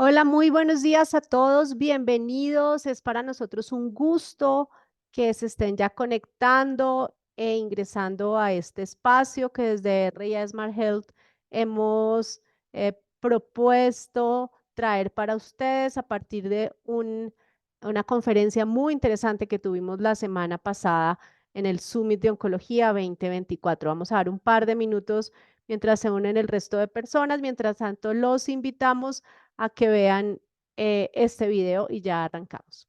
Hola, muy buenos días a todos, bienvenidos. Es para nosotros un gusto que se estén ya conectando e ingresando a este espacio que desde RIA Smart Health hemos propuesto traer para ustedes a partir de una conferencia muy interesante que tuvimos la semana pasada en el Summit de Oncología 2024. Vamos a dar un par de minutos mientras se unen el resto de personas. Mientras tanto, los invitamos a que vean este video y ya arrancamos.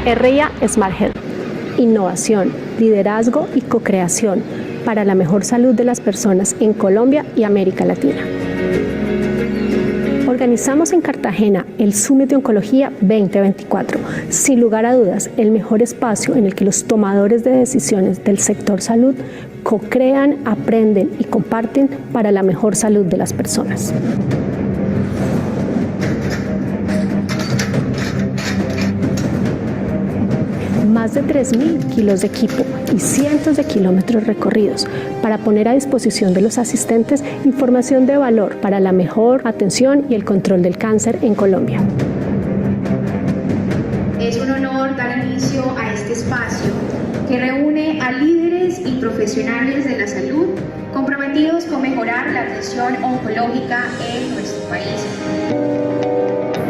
RIA Smart Health. Innovación, liderazgo y co-creación para la mejor salud de las personas en Colombia y América Latina. Organizamos en Cartagena el Summit de Oncología 2024. Sin lugar a dudas, el mejor espacio en el que los tomadores de decisiones del sector salud co-crean, aprenden y comparten para la mejor salud de las personas. Más de 3.000 kilos de equipo y cientos de kilómetros recorridos para poner a disposición de los asistentes información de valor para la mejor atención y el control del cáncer en Colombia. Es un honor dar inicio a este espacio que reúne a líderes y profesionales de la salud comprometidos con mejorar la atención oncológica en nuestro país.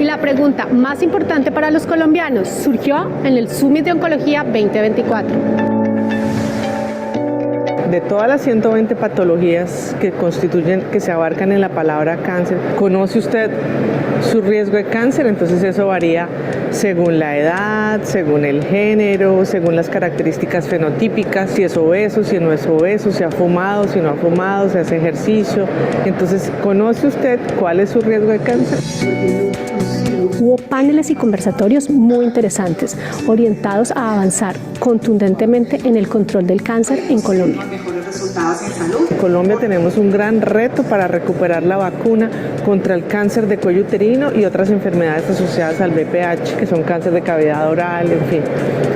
Y la pregunta más importante para los colombianos surgió en el Summit de Oncología 2024. De todas las 120 patologías que se abarcan en la palabra cáncer, ¿conoce usted su riesgo de cáncer? Entonces eso varía según la edad, según el género, según las características fenotípicas, si es obeso, si no es obeso, si ha fumado, si no ha fumado, si hace ejercicio. Entonces, ¿conoce usted cuál es su riesgo de cáncer? Hubo paneles y conversatorios muy interesantes, orientados a avanzar contundentemente en el control del cáncer en Colombia. En Colombia tenemos un gran reto para recuperar la vacuna contra el cáncer de cuello uterino y otras enfermedades asociadas al BPH, que son cáncer de cavidad oral, en fin.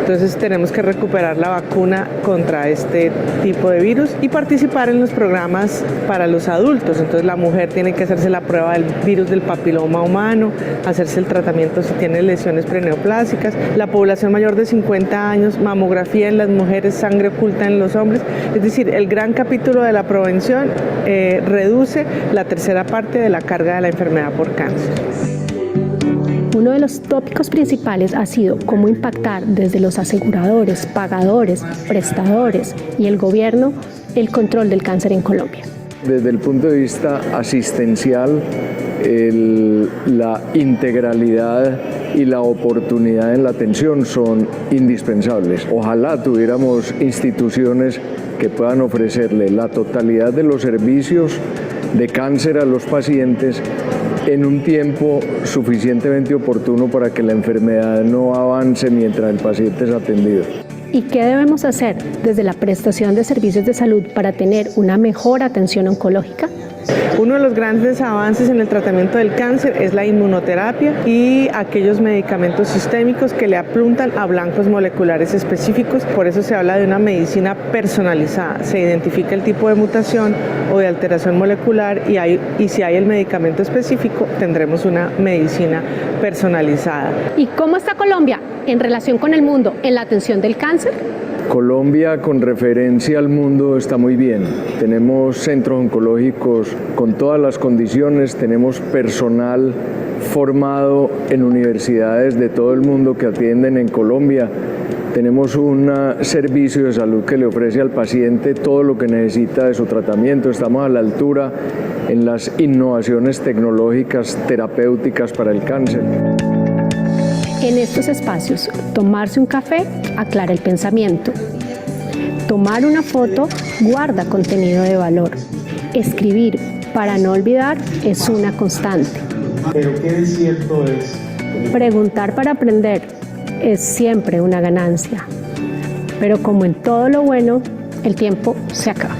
Entonces tenemos que recuperar la vacuna contra este tipo de virus y participar en los programas para los adultos. Entonces la mujer tiene que hacerse la prueba del virus del papiloma humano, hacerse el tratamiento si tiene lesiones preneoplásicas. La población mayor de 50 años, mamografía en las mujeres, sangre oculta en los hombres. Es decir, el gran capítulo de la prevención reduce la tercera parte de la carga de la enfermedad por cáncer. Uno de los tópicos principales ha sido cómo impactar desde los aseguradores, pagadores, prestadores y el gobierno el control del cáncer en Colombia. Desde el punto de vista asistencial, la integralidad y la oportunidad en la atención son indispensables. Ojalá tuviéramos instituciones que puedan ofrecerle la totalidad de los servicios de cáncer a los pacientes en un tiempo suficientemente oportuno para que la enfermedad no avance mientras el paciente es atendido. ¿Y qué debemos hacer desde la prestación de servicios de salud para tener una mejor atención oncológica? Uno de los grandes avances en el tratamiento del cáncer es la inmunoterapia y aquellos medicamentos sistémicos que le apuntan a blancos moleculares específicos. Por eso se habla de una medicina personalizada. Se identifica el tipo de mutación o de alteración molecular y si hay el medicamento específico, tendremos una medicina personalizada. ¿Y cómo está Colombia en relación con el mundo en la atención del cáncer? Colombia, con referencia al mundo, está muy bien. Tenemos centros oncológicos con todas las condiciones, tenemos personal formado en universidades de todo el mundo que atienden en Colombia. Tenemos un servicio de salud que le ofrece al paciente todo lo que necesita de su tratamiento. Estamos a la altura en las innovaciones tecnológicas terapéuticas para el cáncer. En estos espacios, tomarse un café aclara el pensamiento. Tomar una foto guarda contenido de valor. Escribir para no olvidar es una constante. Pero qué cierto es. Preguntar para aprender es siempre una ganancia. Pero como en todo lo bueno, el tiempo se acaba.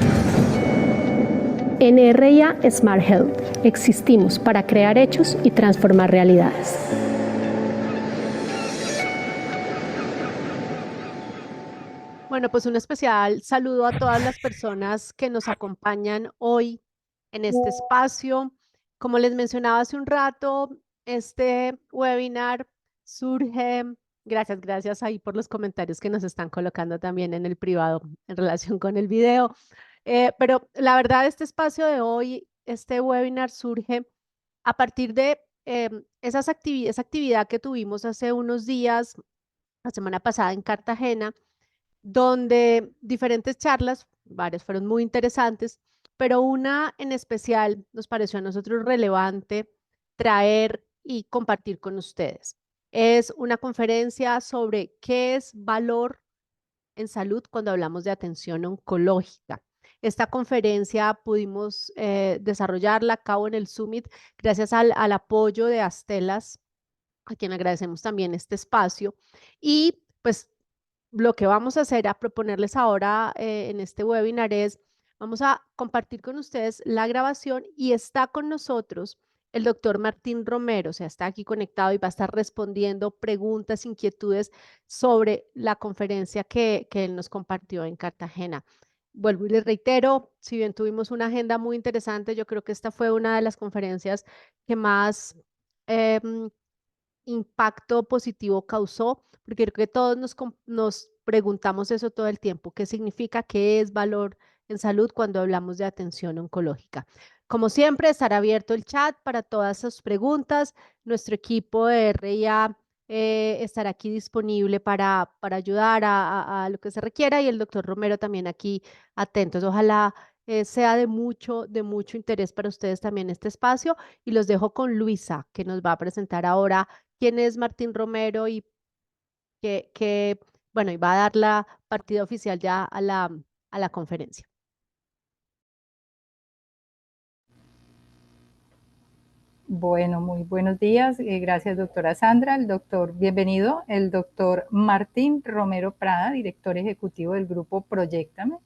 En RIA Smart Health existimos para crear hechos y transformar realidades. Bueno, pues un especial saludo a todas las personas que nos acompañan hoy en este espacio. Como les mencionaba hace un rato, este webinar surge, gracias ahí por los comentarios que nos están colocando también en el privado en relación con el video. Pero la verdad, este espacio de hoy, este webinar surge a partir de esa actividad que tuvimos hace unos días, la semana pasada en Cartagena, donde diferentes charlas, varias fueron muy interesantes, pero una en especial nos pareció a nosotros relevante traer y compartir con ustedes. Es una conferencia sobre qué es valor en salud cuando hablamos de atención oncológica. Esta conferencia pudimos desarrollarla a cabo en el Summit gracias al apoyo de Astellas, a quien agradecemos también este espacio. Y pues lo que vamos a hacer, a proponerles ahora en este webinar es, vamos a compartir con ustedes la grabación y está con nosotros el doctor Martín Romero, o sea, está aquí conectado y va a estar respondiendo preguntas, inquietudes sobre la conferencia que él nos compartió en Cartagena. Vuelvo y les reitero, si bien tuvimos una agenda muy interesante, yo creo que esta fue una de las conferencias que más impacto positivo causó, porque creo que todos nos preguntamos eso todo el tiempo, ¿qué significa, qué es valor en salud cuando hablamos de atención oncológica? Como siempre, estará abierto el chat para todas sus preguntas. Nuestro equipo de RIA estará aquí disponible para ayudar a lo que se requiera y el doctor Romero también aquí atentos. Ojalá sea de mucho interés para ustedes también este espacio y los dejo con Luisa, que nos va a presentar ahora quién es Martín Romero y bueno, y va a dar la partida oficial ya a la conferencia. Bueno, muy buenos días. Gracias, doctora Sandra. Bienvenido, el doctor Martín Romero Prada, director ejecutivo del grupo Proyéctame.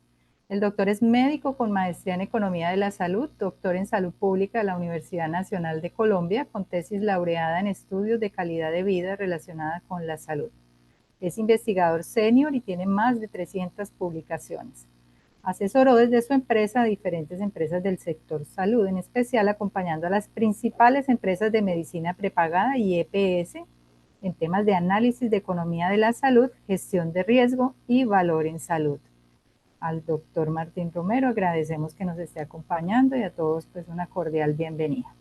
El doctor es médico con maestría en Economía de la Salud, doctor en Salud Pública de la Universidad Nacional de Colombia, con tesis laureada en estudios de calidad de vida relacionada con la salud. Es investigador senior y tiene más de 300 publicaciones. Asesoró desde su empresa a diferentes empresas del sector salud, en especial acompañando a las principales empresas de medicina prepagada y EPS en temas de análisis de economía de la salud, gestión de riesgo y valor en salud. Al doctor Martín Romero agradecemos que nos esté acompañando y a todos pues una cordial bienvenida.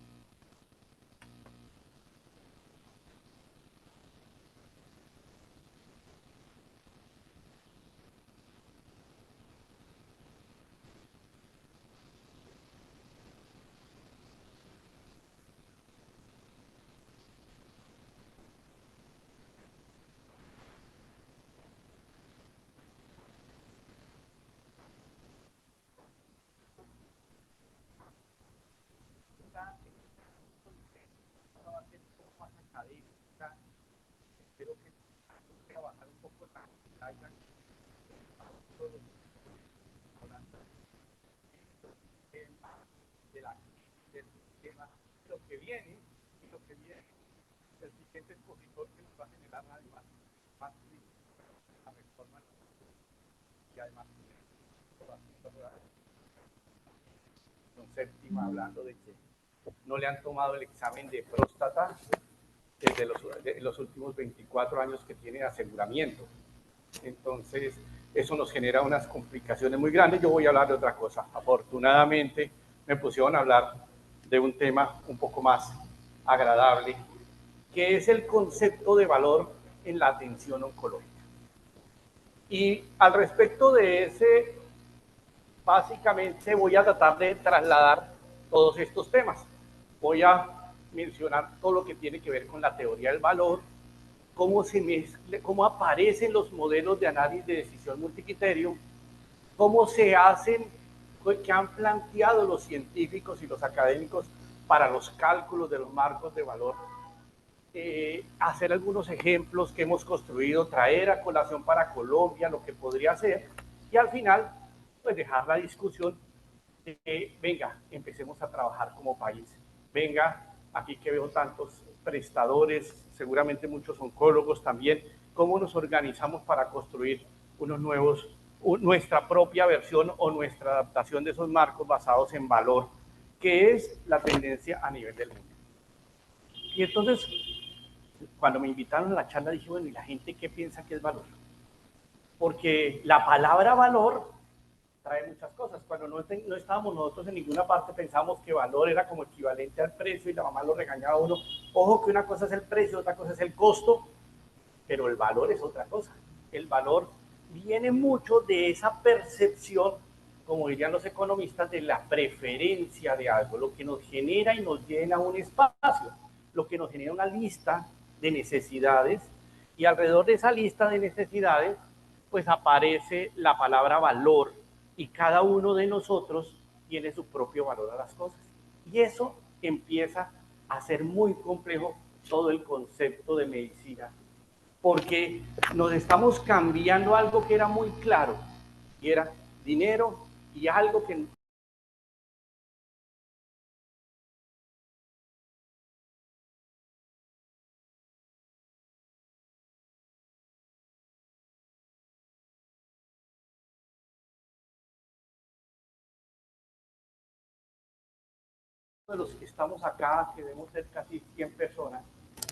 El siguiente expositor que nos va a generar además más la reforma y además séptima hablando de que no le han tomado el examen de próstata desde los últimos 24 años que tiene aseguramiento. Entonces, eso nos genera unas complicaciones muy grandes. Yo voy a hablar de otra cosa. Afortunadamente, me pusieron a hablar de un tema un poco más agradable, que es el concepto de valor en la atención oncológica. Y al respecto de ese, básicamente voy a tratar de trasladar todos estos temas. Voy a mencionar todo lo que tiene que ver con la teoría del valor, cómo aparecen los modelos de análisis de decisión multicriterio, cómo se hacen, que han planteado los científicos y los académicos para los cálculos de los marcos de valor, hacer algunos ejemplos que hemos construido, traer a colación para Colombia lo que podría ser, y al final, pues dejar la discusión de que, venga, empecemos a trabajar como país venga, aquí que veo tantos prestadores, seguramente muchos oncólogos también, cómo nos organizamos para construir unos nuevos, nuestra propia versión o nuestra adaptación de esos marcos basados en valor, que es la tendencia a nivel del mundo. Y entonces, cuando me invitaron a la charla, dije, bueno, ¿y la gente qué piensa que es valor? Porque la palabra valor trae muchas cosas. Cuando no estábamos nosotros en ninguna parte, pensábamos que valor era como equivalente al precio y la mamá lo regañaba a uno. Ojo que una cosa es el precio, otra cosa es el costo, pero el valor es otra cosa. El valor viene mucho de esa percepción, como dirían los economistas, de la preferencia de algo, lo que nos genera y nos llena un espacio, lo que nos genera una lista de necesidades, y alrededor de esa lista de necesidades pues aparece la palabra valor, y cada uno de nosotros tiene su propio valor a las cosas. Y eso empieza a ser muy complejo todo el concepto de medicina, porque nos estamos cambiando algo que era muy claro, y era dinero y algo que de los que estamos acá, que debemos ser casi 100 personas,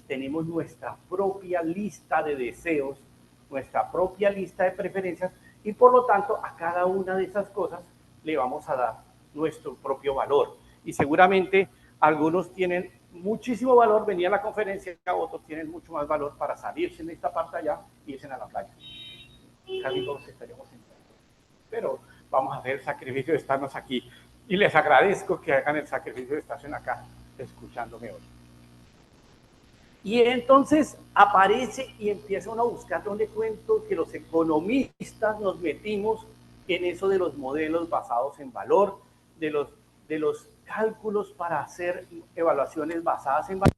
tenemos nuestra propia lista de deseos, nuestra propia lista de preferencias, y por lo tanto a cada una de esas cosas le vamos a dar nuestro propio valor. Y seguramente algunos tienen muchísimo valor venir a la conferencia, otros tienen mucho más valor para salirse en esta parte allá y irse a la playa. Casi todos estaríamos en playa. Pero vamos a hacer el sacrificio de estarnos aquí. Y les agradezco que hagan el sacrificio de estar acá escuchándome hoy. Y entonces aparece y empieza uno a buscar donde cuento que los economistas nos metimos en eso de los modelos basados en valor, de los cálculos para hacer evaluaciones basadas en valor.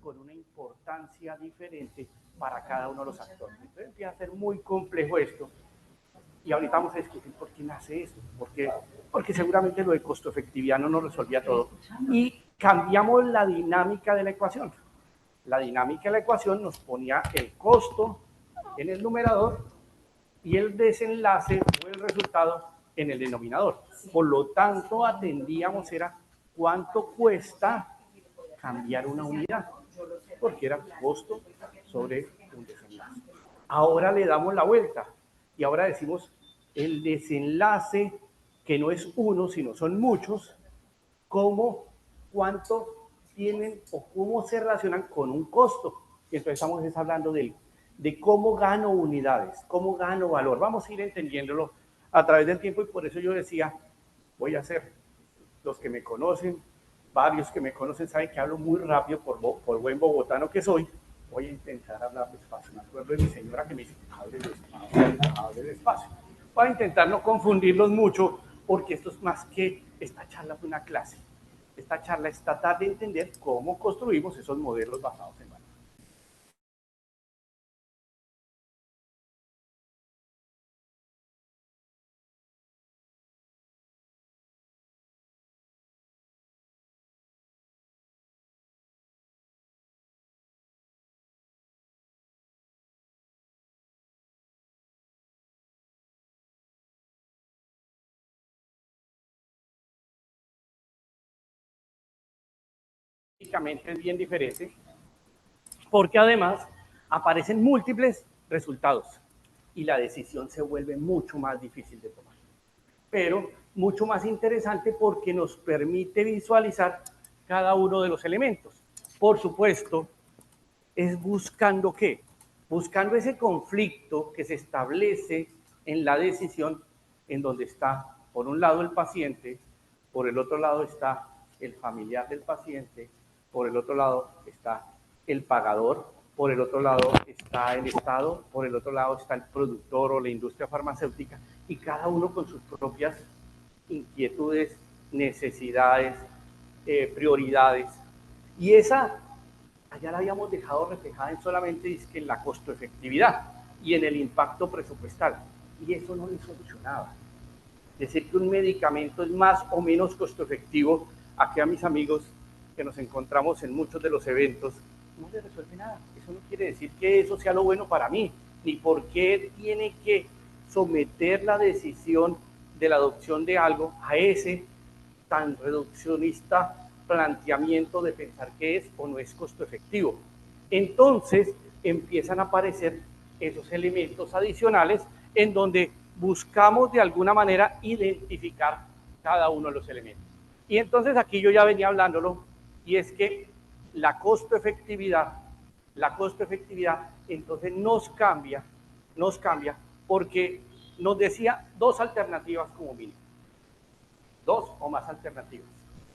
Con una importancia diferente para cada uno de los actores. Entonces empieza a ser muy complejo esto, y ahorita vamos a discutir por qué nace esto, porque seguramente lo de costo efectividad no nos resolvía todo, y cambiamos la dinámica de la ecuación. La dinámica de la ecuación nos ponía el costo en el numerador y el desenlace o el resultado en el denominador. Por lo tanto, atendíamos era cuánto cuesta cambiar una unidad, porque era costo sobre un desenlace. Ahora le damos la vuelta y ahora decimos el desenlace, que no es uno, sino son muchos, cuánto tienen o cómo se relacionan con un costo. Y entonces estamos hablando de cómo gano unidades, cómo gano valor. Vamos a ir entendiéndolo a través del tiempo, y por eso yo decía, voy a hacer, los que me conocen, varios que me conocen saben que hablo muy rápido por buen bogotano que soy. Voy a intentar hablar despacio. Me acuerdo de mi señora que me dice, hable despacio. Voy a intentar no confundirlos mucho, porque esto es más que esta charla fue una clase. Esta charla es tratar de entender cómo construimos esos modelos basados en valor. Es bien diferente, porque además aparecen múltiples resultados y la decisión se vuelve mucho más difícil de tomar, pero mucho más interesante porque nos permite visualizar cada uno de los elementos. Por supuesto, es buscando ¿qué? Buscando ese conflicto que se establece en la decisión, en donde está, por un lado, el paciente, por el otro lado está el familiar del paciente, por el otro lado está el pagador, por el otro lado está el Estado, por el otro lado está el productor o la industria farmacéutica, y cada uno con sus propias inquietudes, necesidades, prioridades. Y esa allá la habíamos dejado reflejada en solamente en la costo-efectividad y en el impacto presupuestal, y eso no le solucionaba. Decir que un medicamento es más o menos costo-efectivo, aquí a mis amigos que nos encontramos en muchos de los eventos, no le resuelve nada. Eso no quiere decir que eso sea lo bueno para mí, ni por qué tiene que someter la decisión de la adopción de algo a ese tan reduccionista planteamiento de pensar que es o no es costo efectivo. Entonces empiezan a aparecer esos elementos adicionales en donde buscamos de alguna manera identificar cada uno de los elementos. Y entonces aquí yo ya venía hablándolo, y es que la costo efectividad entonces nos cambia porque nos decía dos alternativas como mínimo, dos o más alternativas.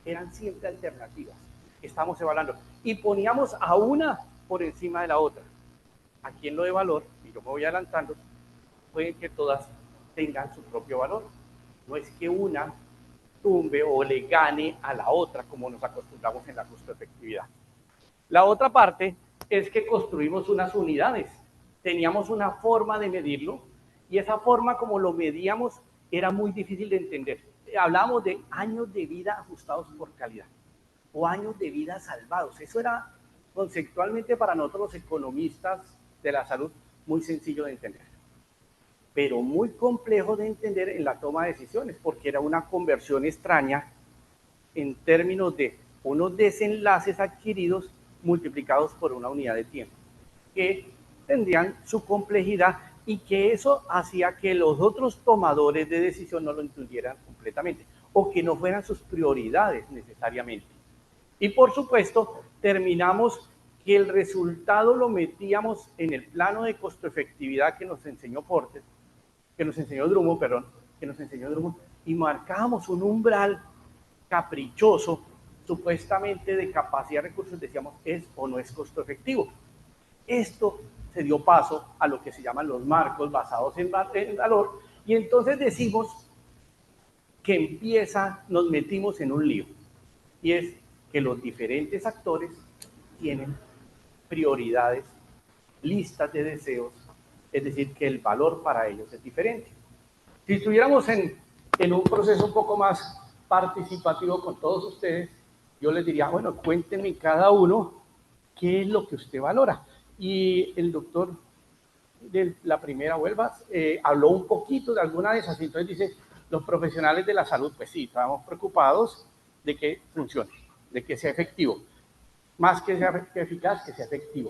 Eran siempre alternativas. Estamos evaluando. Y poníamos a una por encima de la otra. Aquí en lo de valor, y yo me voy adelantando, pueden que todas tengan su propio valor. No es que una tumbe o le gane a la otra, como nos acostumbramos en la costo-efectividad. La otra parte es que construimos unas unidades. Teníamos una forma de medirlo, y esa forma como lo medíamos era muy difícil de entender. Hablábamos de años de vida ajustados por calidad o años de vida salvados. Eso era conceptualmente para nosotros los economistas de la salud muy sencillo de entender, pero muy complejo de entender en la toma de decisiones, porque era una conversión extraña en términos de unos desenlaces adquiridos multiplicados por una unidad de tiempo, que tendrían su complejidad, y que eso hacía que los otros tomadores de decisión no lo entendieran completamente, o que no fueran sus prioridades necesariamente. Y por supuesto, terminamos que el resultado lo metíamos en el plano de costo-efectividad que nos enseñó Drummond, y marcábamos un umbral caprichoso, supuestamente de capacidad de recursos, decíamos, es o no es costo efectivo. Esto se dio paso a lo que se llaman los marcos basados en valor, y entonces decimos que nos metimos en un lío, y es que los diferentes actores tienen prioridades, listas de deseos, es decir, que el valor para ellos es diferente. Si estuviéramos en un proceso un poco más participativo con todos ustedes, yo les diría, bueno, cuéntenme cada uno qué es lo que usted valora. Y el doctor de la primera Huelvas habló un poquito de alguna de esas. Entonces dice, los profesionales de la salud, pues sí, estamos preocupados de que funcione, de que sea efectivo. Más que sea eficaz, que sea efectivo.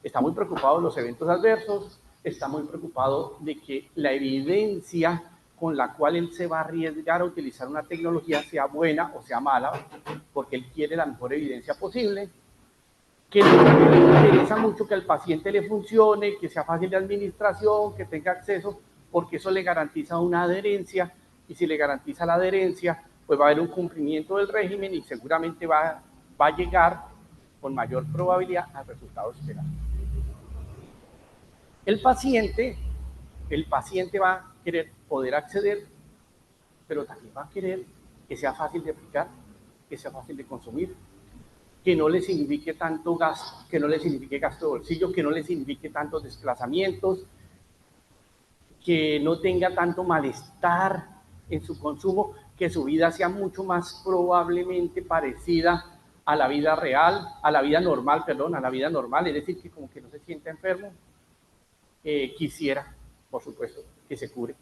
Está muy preocupado de los eventos adversos, está muy preocupado de que la evidencia con la cual él se va a arriesgar a utilizar una tecnología sea buena o sea mala, porque él quiere la mejor evidencia posible, que le interesa mucho que al paciente le funcione, que sea fácil de administración, que tenga acceso, porque eso le garantiza una adherencia, y si le garantiza la adherencia, pues va a haber un cumplimiento del régimen y seguramente va a llegar con mayor probabilidad al resultado esperado. El paciente va querer poder acceder, pero también va a querer que sea fácil de aplicar, que sea fácil de consumir, que no le signifique tanto gasto, que no le signifique gasto de bolsillo, que no le signifique tantos desplazamientos, que no tenga tanto malestar en su consumo, que su vida sea mucho más probablemente parecida a la vida real, a la vida normal, perdón, a la vida normal, es decir, que como que no se sienta enfermo. Quisiera, por supuesto, que se cure.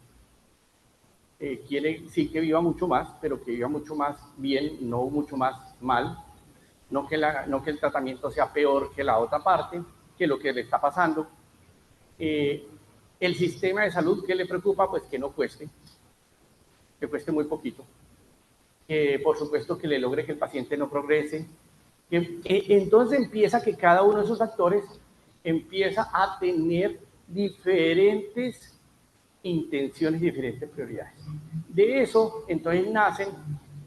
Quiere sí que viva mucho más, pero que viva mucho más bien, no mucho más mal. No que el tratamiento sea peor que la otra parte, que lo que le está pasando. El sistema de salud, ¿qué le preocupa? Pues que no cueste, que cueste muy poquito. Por supuesto que le logre que el paciente no progrese. Entonces empieza que cada uno de esos actores empieza a tener diferentes intenciones y diferentes prioridades. De eso, entonces, nacen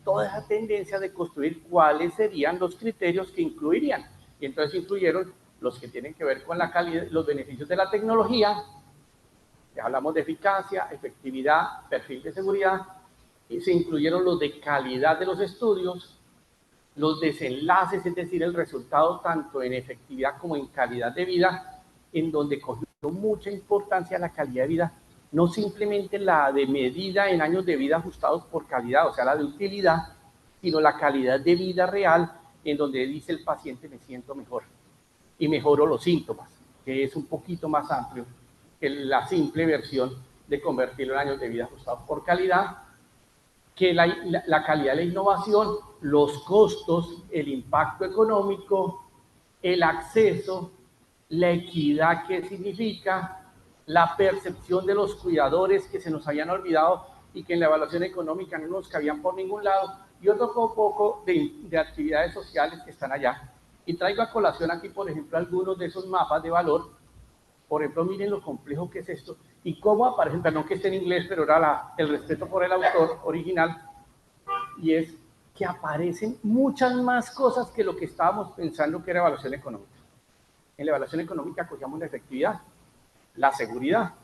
toda esa tendencia de construir cuáles serían los criterios que incluirían. Y entonces incluyeron los que tienen que ver con la calidad, los beneficios de la tecnología, ya hablamos de eficacia, efectividad, perfil de seguridad, y se incluyeron los de calidad de los estudios, los desenlaces, es decir, el resultado tanto en efectividad como en calidad de vida, en donde cogió mucha importancia la calidad de vida, no simplemente la de medida en años de vida ajustados por calidad, o sea, la de utilidad, sino la calidad de vida real, en donde dice el paciente me siento mejor y mejoro los síntomas, que es un poquito más amplio que la simple versión de convertirlo en años de vida ajustados por calidad, que la calidad de la innovación, los costos, el impacto económico, el acceso, la equidad que significa, la percepción de los cuidadores que se nos habían olvidado y que en la evaluación económica no nos cabían por ningún lado, y otro poco de actividades sociales que están allá. Y traigo a colación aquí, por ejemplo, algunos de esos mapas de valor. Por ejemplo, miren lo complejo que es esto y cómo aparecen, perdón que esté en inglés, pero era el respeto por el autor original, y es que aparecen muchas más cosas que lo que estábamos pensando que era evaluación económica. En la evaluación económica cogíamos la efectividad, la seguridad.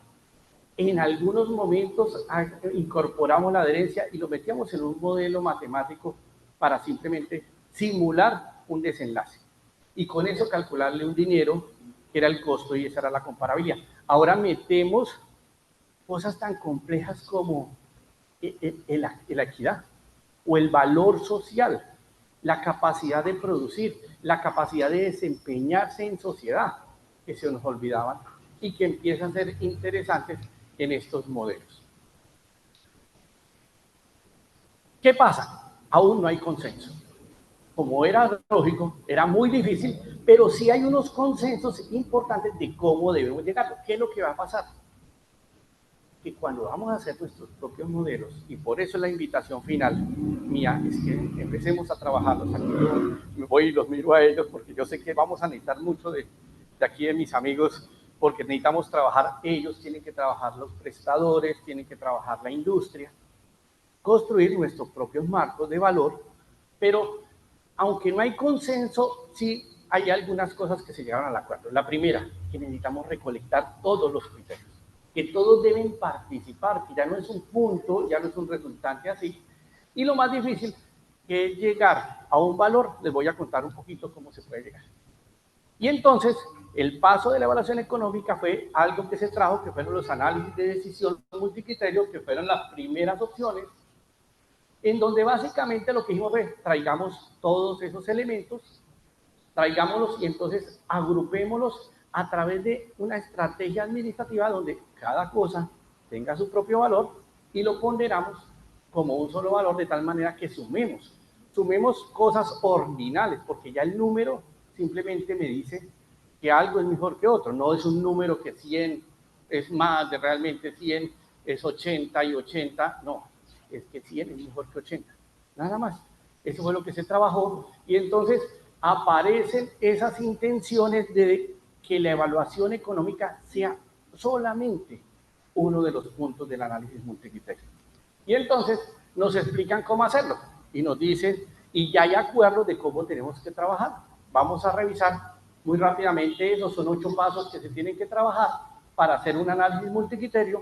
En algunos momentos incorporamos la adherencia y lo metíamos en un modelo matemático para simplemente simular un desenlace. Y con eso calcularle un dinero, que era el costo, y esa era la comparabilidad. Ahora metemos cosas tan complejas como la equidad o el valor social, la capacidad de producir, la capacidad de desempeñarse en sociedad, que se nos olvidaban y que empiezan a ser interesantes en estos modelos. ¿Qué pasa? Aún no hay consenso. Como era lógico, era muy difícil, pero sí hay unos consensos importantes de cómo debemos llegar. ¿Qué es lo que va a pasar? Que cuando vamos a hacer nuestros propios modelos, y por eso la invitación final mía es que empecemos a trabajarlos. Aquí yo me voy y los miro a ellos porque yo sé que vamos a necesitar mucho de aquí de mis amigos, porque necesitamos trabajar, ellos tienen que trabajar los prestadores, tienen que trabajar la industria, construir nuestros propios marcos de valor, pero aunque no hay consenso, sí hay algunas cosas que se llevan al acuerdo. La primera, que necesitamos recolectar todos los criterios, que todos deben participar, que ya no es un punto, ya no es un resultante así. Y lo más difícil, que es llegar a un valor, les voy a contar un poquito cómo se puede llegar. Y entonces, el paso de la evaluación económica fue algo que se trajo, que fueron los análisis de decisión multicriterio, que fueron las primeras opciones, en donde básicamente lo que dijimos fue, traigamos todos esos elementos, traigámoslos y entonces agrupémoslos a través de una estrategia administrativa donde cada cosa tenga su propio valor y lo ponderamos como un solo valor de tal manera que sumemos cosas ordinales, porque ya el número simplemente me dice que algo es mejor que otro, no es un número que 100 es más de realmente 100, es 80 y 80, no, es que 100 es mejor que 80, nada más. Eso fue lo que se trabajó y entonces aparecen esas intenciones de que la evaluación económica sea solamente uno de los puntos del análisis multicriterio. Y entonces nos explican cómo hacerlo y nos dicen, y ya hay acuerdos de cómo tenemos que trabajar. Vamos a revisar muy rápidamente, esos son 8 pasos que se tienen que trabajar para hacer un análisis multicriterio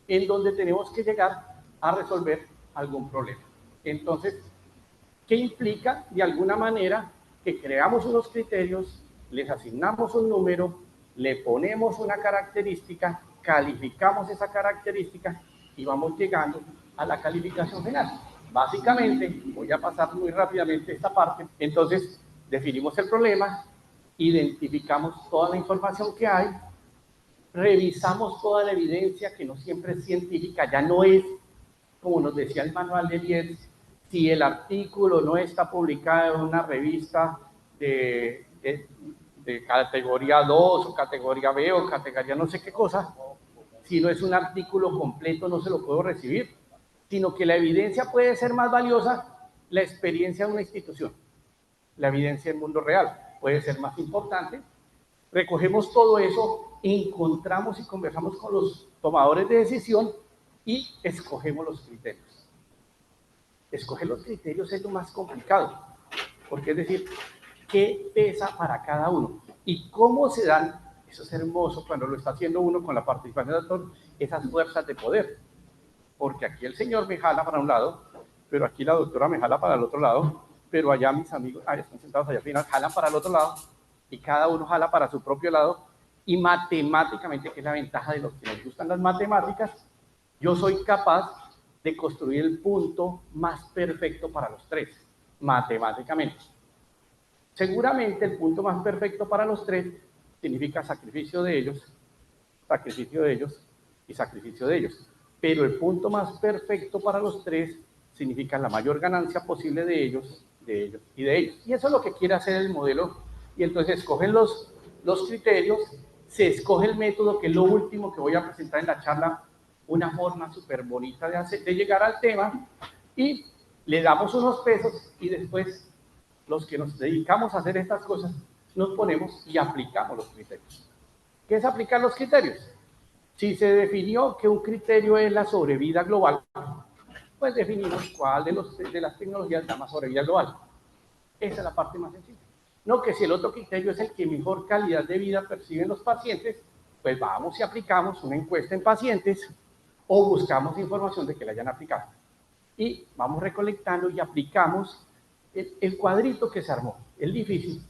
en donde tenemos que llegar a resolver algún problema. Entonces, ¿qué implica? De alguna manera que creamos unos criterios, les asignamos un número, le ponemos una característica, calificamos esa característica y vamos llegando a la calificación final. Básicamente, voy a pasar muy rápidamente esta parte, entonces definimos el problema, identificamos toda la información que hay, revisamos toda la evidencia que no siempre es científica, ya no es, como nos decía el manual de Lietz, si el artículo no está publicado en una revista de categoría 2 o categoría B o categoría no sé qué cosa, si no es un artículo completo no se lo puedo recibir, sino que la evidencia puede ser más valiosa, la experiencia de una institución, la evidencia del mundo real puede ser más importante. Recogemos todo eso, encontramos y conversamos con los tomadores de decisión y escogemos los criterios. Escoger los criterios es lo más complicado, porque es decir, ¿qué pesa para cada uno? Y cómo se dan, eso es hermoso cuando lo está haciendo uno con la participación del doctor, esas fuerzas de poder. Porque aquí el señor me jala para un lado, pero aquí la doctora me jala para el otro lado, pero allá mis amigos, están sentados allá al final, jalan para el otro lado, y cada uno jala para su propio lado, y matemáticamente, que es la ventaja de los que nos gustan las matemáticas, yo soy capaz de construir el punto más perfecto para los tres, matemáticamente. Seguramente el punto más perfecto para los tres significa sacrificio de ellos y sacrificio de ellos. Pero el punto más perfecto para los tres significa la mayor ganancia posible de ellos y de ellos. Y eso es lo que quiere hacer el modelo. Y entonces escogen los criterios, se escoge el método, que es lo último que voy a presentar en la charla, una forma súper bonita de llegar al tema, y le damos unos pesos y después los que nos dedicamos a hacer estas cosas nos ponemos y aplicamos los criterios. ¿Qué es aplicar los criterios? Si se definió que un criterio es la sobrevida global, pues definimos cuál de las tecnologías da más sobrevida global. Esa es la parte más sencilla. No que si el otro criterio es el que mejor calidad de vida perciben los pacientes, pues vamos y aplicamos una encuesta en pacientes o buscamos información de que la hayan aplicado. Y vamos recolectando y aplicamos el cuadrito que se armó. El difícil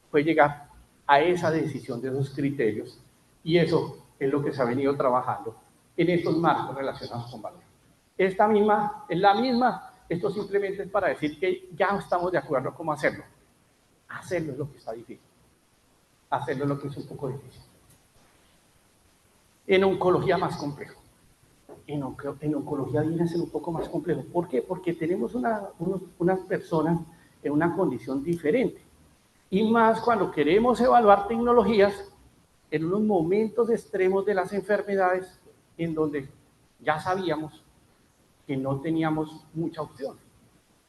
fue llegar a esa decisión de esos criterios, y eso es lo que se ha venido trabajando en estos marcos relacionados con valor. Esta misma es la misma, esto simplemente es para decir que ya estamos de acuerdo cómo hacerlo. Hacerlo es lo que está difícil. Hacerlo es lo que es un poco difícil. En oncología más complejo. En oncología viene a ser un poco más complejo. ¿Por qué? Porque tenemos unas personas en una condición diferente. Y más cuando queremos evaluar tecnologías en unos momentos extremos de las enfermedades en donde ya sabíamos que no teníamos mucha opción.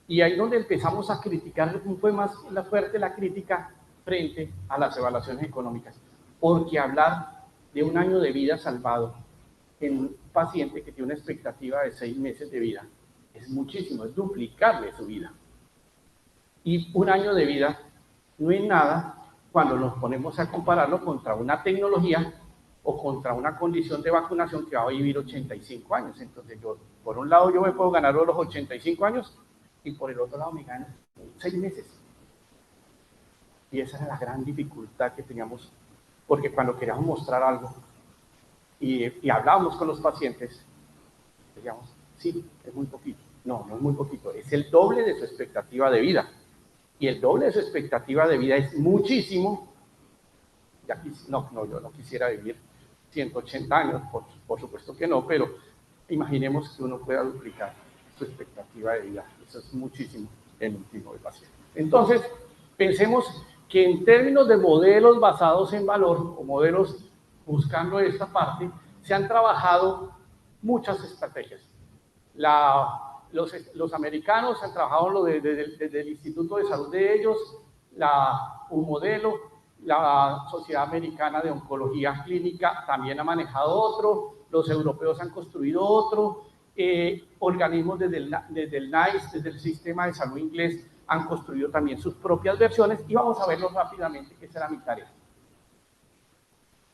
Y ahí donde empezamos a criticar, fue más fuerte la crítica frente a las evaluaciones económicas. Porque hablar de un año de vida salvado en un paciente que tiene una expectativa de 6 meses de vida es muchísimo, es duplicarle su vida. Y un año de vida no es nada cuando nos ponemos a compararlo contra una tecnología o contra una condición de vacunación que va a vivir 85 años. Entonces, por un lado, yo me puedo ganar los 85 años y por el otro lado me gano 6 meses. Y esa era la gran dificultad que teníamos, porque cuando queríamos mostrar algo y hablábamos con los pacientes, decíamos, sí, es muy poquito. No, no es muy poquito, es el doble de su expectativa de vida. Y el doble de su expectativa de vida es muchísimo. Yo no quisiera vivir 180 años, por supuesto que no, pero imaginemos que uno pueda duplicar su expectativa de vida. Eso es muchísimo en un tipo de paciente. Entonces, pensemos que en términos de modelos basados en valor, o modelos buscando esta parte, se han trabajado muchas estrategias. Los americanos han trabajado desde el Instituto de Salud de ellos, un modelo, la Sociedad Americana de Oncología Clínica también ha manejado otro, los europeos han construido otro, organismos desde el NICE, desde el Sistema de Salud Inglés, han construido también sus propias versiones, y vamos a verlo rápidamente, que será mi tarea.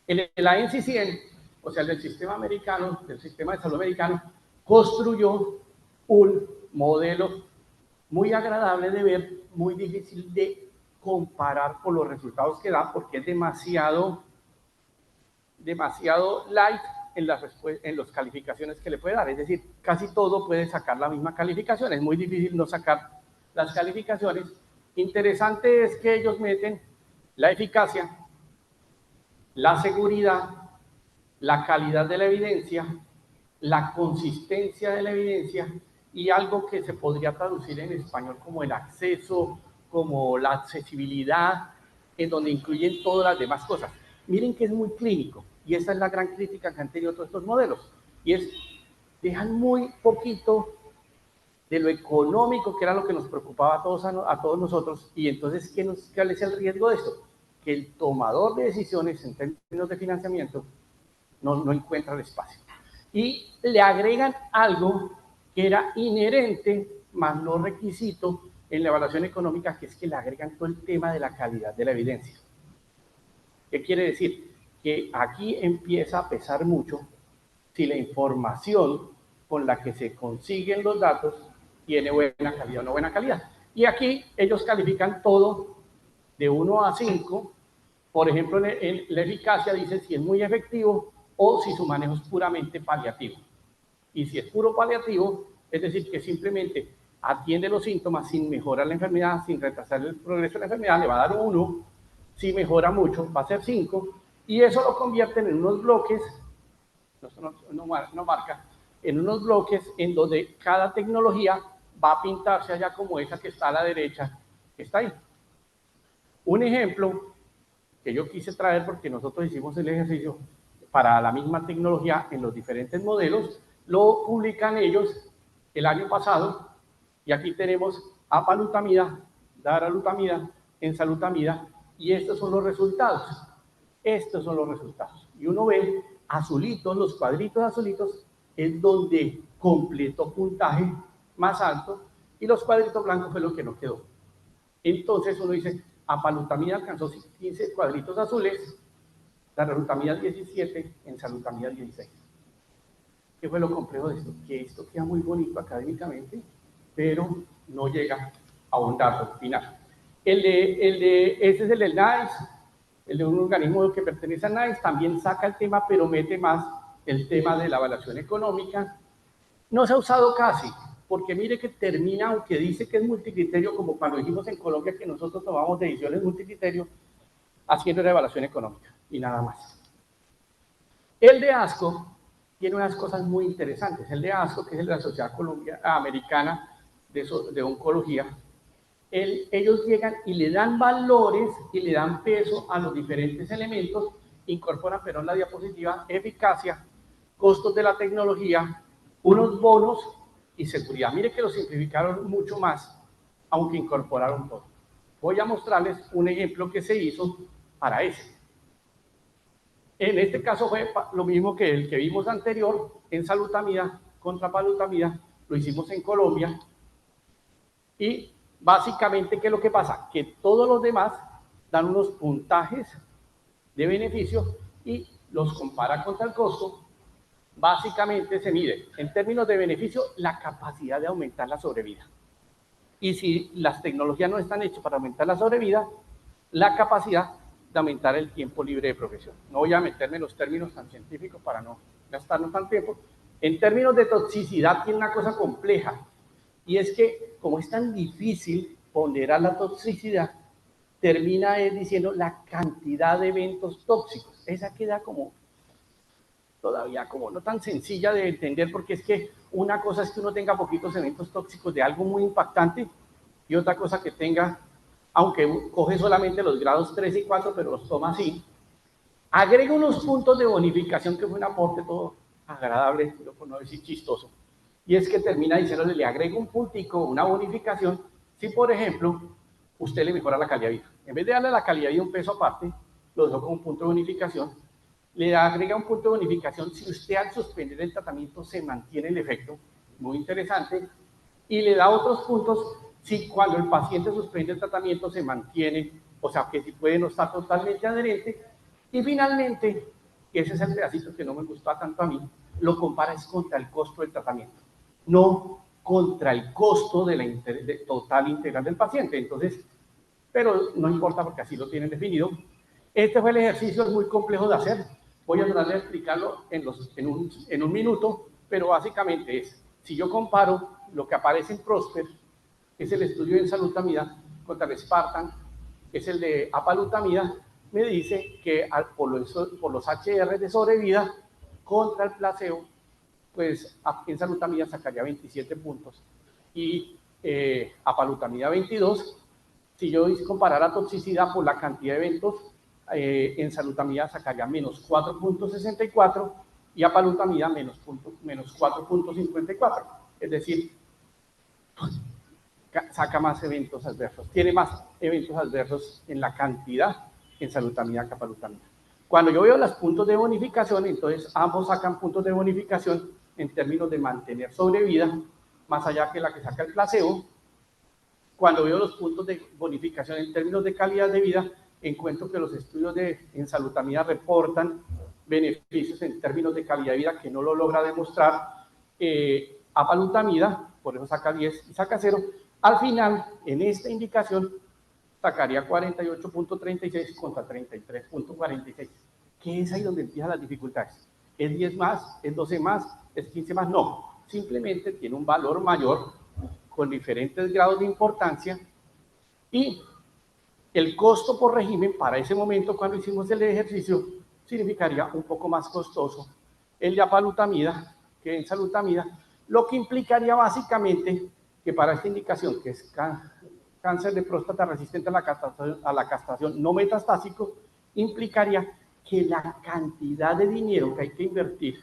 En la NCCN o sea, del sistema americano, del sistema de salud americano, construyó un modelo muy agradable de ver, muy difícil de comparar por los resultados que da, porque es demasiado light en las calificaciones que le puede dar. Es decir, casi todo puede sacar la misma calificación. Es muy difícil no sacar las calificaciones. Interesante es que ellos meten la eficacia, la seguridad, la calidad de la evidencia, la consistencia de la evidencia y algo que se podría traducir en español como el acceso, como la accesibilidad, en donde incluyen todas las demás cosas. Miren que es muy clínico, y esa es la gran crítica que han tenido todos estos modelos, y es, dejan muy poquito de lo económico, que era lo que nos preocupaba a todos nosotros, y entonces, ¿cuál es el riesgo de esto? Que el tomador de decisiones en términos de financiamiento no encuentra el espacio. Y le agregan algo que era inherente, más no requisito, en la evaluación económica, que es que le agregan todo el tema de la calidad de la evidencia. ¿Qué quiere decir? Que aquí empieza a pesar mucho si la información con la que se consiguen los datos tiene buena calidad o no buena calidad. Y aquí ellos califican todo de 1 a 5. Por ejemplo, en la eficacia dice si es muy efectivo o si su manejo es puramente paliativo. Y si es puro paliativo, es decir, que simplemente atiende los síntomas sin mejorar la enfermedad, sin retrasar el progreso de la enfermedad, le va a dar 1. Si mejora mucho, va a ser 5. Y eso lo convierten en unos bloques, no marca, en unos bloques en donde cada tecnología va a pintarse allá como esa que está a la derecha, que está ahí. Un ejemplo que yo quise traer, porque nosotros hicimos el ejercicio para la misma tecnología en los diferentes modelos, lo publican ellos el año pasado, y aquí tenemos apalutamida, daralutamida, enzalutamida, y estos son los resultados. Estos son los resultados. Y uno ve azulitos, los cuadritos azulitos, es donde completó puntaje más alto, y los cuadritos blancos fue lo que no quedó. Entonces uno dice, apalutamida alcanzó 15 cuadritos azules, daralutamida 17, enzalutamida 16. ¿Qué fue lo complejo de esto? Que esto queda muy bonito académicamente, pero no llega a un dato final. Este es el del NICE, el de un organismo que pertenece al NICE, también saca el tema, pero mete más el tema de la evaluación económica. No se ha usado casi, porque mire que termina, aunque dice que es multicriterio, como cuando dijimos en Colombia que nosotros tomamos decisiones multicriterio, haciendo la evaluación económica, y nada más. El de ASCO tiene unas cosas muy interesantes. El de ASCO, que es el de la Sociedad Americana de Oncología, ellos llegan y le dan valores y le dan peso a los diferentes elementos, incorporan, pero en la diapositiva, eficacia, costos de la tecnología, unos bonos y seguridad. Mire que lo simplificaron mucho más, aunque incorporaron todo. Voy a mostrarles un ejemplo que se hizo para ese. En este caso fue lo mismo que el que vimos anterior, en salutamida contra palutamida, lo hicimos en Colombia, y básicamente, ¿qué es lo que pasa? Que todos los demás dan unos puntajes de beneficio y los compara contra el costo. Básicamente se mide, en términos de beneficio, la capacidad de aumentar la sobrevida. Y si las tecnologías no están hechas para aumentar la sobrevida, la capacidad de aumentar el tiempo libre de progresión. No voy a meterme en los términos tan científicos para no gastarnos tan tiempo. En términos de toxicidad tiene una cosa compleja, y es que como es tan difícil ponderar la toxicidad, termina diciendo la cantidad de eventos tóxicos. Esa queda como todavía como no tan sencilla de entender, porque es que una cosa es que uno tenga poquitos eventos tóxicos de algo muy impactante, y otra cosa que tenga, aunque coge solamente los grados 3 y 4, pero los toma así, agrega unos puntos de bonificación, que fue un aporte todo agradable, por no decir chistoso, y es que termina diciéndole, le agrega un puntico, una bonificación, si por ejemplo, usted le mejora la calidad de vida. En vez de darle la calidad de vida un peso aparte, lo dejó con un punto de bonificación, le agrega un punto de bonificación si usted al suspender el tratamiento se mantiene el efecto, muy interesante, y le da otros puntos si cuando el paciente suspende el tratamiento se mantiene, o sea que si puede no estar totalmente adherente, y finalmente y ese es el pedacito que no me gustó tanto a mí, lo comparas contra el costo del tratamiento, no contra el costo de la total integral del paciente. Entonces, pero no importa porque así lo tienen definido. Este fue el ejercicio, es muy complejo de hacer. Voy a tratar de explicarlo en un minuto, pero básicamente es, si yo comparo lo que aparece en Prosper, que es el estudio de enzalutamida, contra el Spartan, que es el de apalutamida, me dice que por los HR de sobrevida contra el placebo, pues enzalutamida sacaría 27 puntos y apalutamida 22. Si yo comparara toxicidad por la cantidad de eventos, enzalutamida sacaría menos 4.64 y apalutamida menos 4.54. Es decir, saca más eventos adversos, tiene más eventos adversos en la cantidad enzalutamida que apalutamida. Cuando yo veo los puntos de bonificación, entonces ambos sacan puntos de bonificación en términos de mantener sobrevida, más allá que la que saca el placebo. Cuando veo los puntos de bonificación en términos de calidad de vida, encuentro que los estudios de enzalutamida reportan beneficios en términos de calidad de vida que no lo logra demostrar apalutamida, por eso saca 10 y saca 0. Al final, en esta indicación, sacaría 48.36 contra 33.46. ¿Qué es ahí donde empiezan las dificultades? ¿Es 10 más? ¿Es 12 más? ¿Es 15 más? No, simplemente tiene un valor mayor con diferentes grados de importancia y el costo por régimen para ese momento cuando hicimos el ejercicio significaría un poco más costoso el de apalutamida que enzalutamida, lo que implicaría básicamente que para esta indicación, que es cáncer de próstata resistente a la castración no metastásico, implicaría que la cantidad de dinero que hay que invertir